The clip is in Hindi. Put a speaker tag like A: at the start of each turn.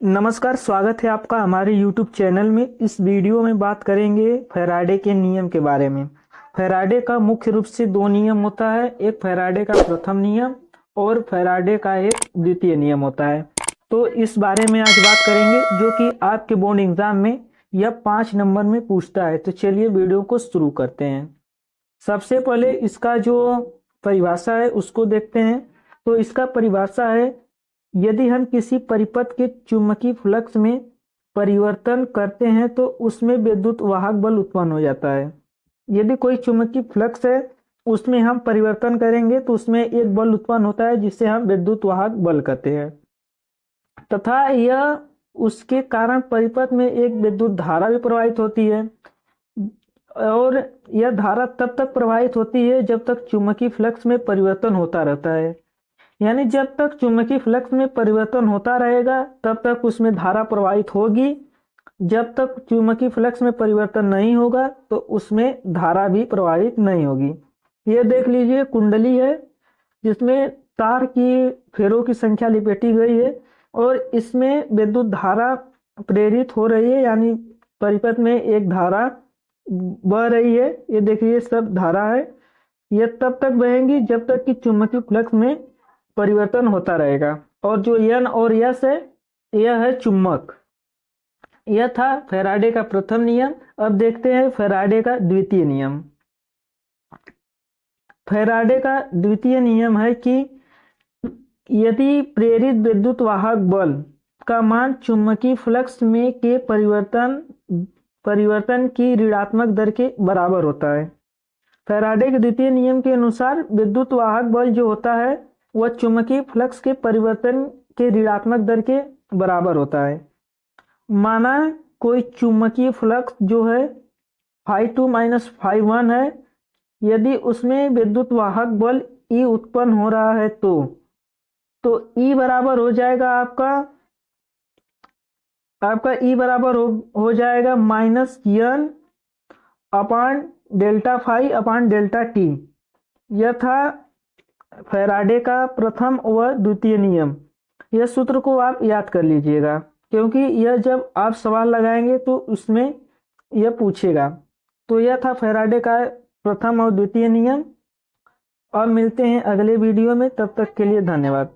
A: नमस्कार, स्वागत है आपका हमारे YouTube चैनल में। इस वीडियो में बात करेंगे फैराडे के नियम के बारे में। फैराडे का मुख्य रूप से दो नियम होता है, एक फैराडे का प्रथम नियम और फैराडे का एक द्वितीय नियम होता है। तो इस बारे में आज बात करेंगे, जो कि आपके बोर्ड एग्जाम में यह 5 नंबर में पूछता है। तो चलिए वीडियो को शुरू करते हैं। सबसे पहले इसका जो परिभाषा है उसको देखते हैं। तो इसका परिभाषा है, यदि हम किसी परिपथ के चुंबकीय फ्लक्स में परिवर्तन करते हैं तो उसमें विद्युत वाहक बल उत्पन्न हो जाता है। यदि कोई चुंबकीय फ्लक्स है उसमें हम परिवर्तन करेंगे तो उसमें एक बल उत्पन्न होता है जिसे हम विद्युत वाहक बल कहते हैं, तथा यह उसके कारण परिपथ में एक विद्युत धारा भी प्रवाहित होती है। और यह धारा तब तक प्रवाहित होती है जब तक चुंबकीय फ्लक्स में परिवर्तन होता रहता है। यानी जब तक चुंबकीय फ्लक्स में परिवर्तन होता रहेगा तब तक उसमें धारा प्रवाहित होगी। जब तक चुंबकीय फ्लक्स में परिवर्तन नहीं होगा तो उसमें धारा भी प्रवाहित नहीं होगी। ये देख लीजिए, कुंडली है जिसमें तार की फेरों की संख्या लिपेटी गई है और इसमें विद्युत धारा प्रेरित हो रही है, यानी परिपथ में एक धारा बह रही है। ये देखिए, सब धारा है। यह तब तक बहेंगी जब तक कि चुंबकीय फ्लक्स में परिवर्तन होता रहेगा। और जो एन और एस है, यह है चुंबक। यह था फैराडे का प्रथम नियम। अब देखते हैं फैराडे का द्वितीय नियम। फैराडे का द्वितीय नियम है कि यदि प्रेरित विद्युत वाहक बल का मान चुंबकीय फ्लक्स में के परिवर्तन की ऋणात्मक दर के बराबर होता है। फैराडे के द्वितीय नियम के अनुसार विद्युत वाहक बल जो होता है वह चुंबकीय फ्लक्स के परिवर्तन के ऋणात्मक दर के बराबर होता है। माना कोई चुंबकीय फ्लक्स जो है φ2 - φ1 है, यदि उसमें विद्युत वाहक बल E उत्पन्न हो रहा है तो E बराबर हो जाएगा आपका E बराबर हो जाएगा -n upon delta phi upon delta t. यह था फैराडे का प्रथम व द्वितीय नियम। यह सूत्र को आप याद कर लीजिएगा, क्योंकि यह जब आप सवाल लगाएंगे तो उसमें यह पूछेगा। तो यह था फैराडे का प्रथम और द्वितीय नियम। और मिलते हैं अगले वीडियो में, तब तक के लिए धन्यवाद।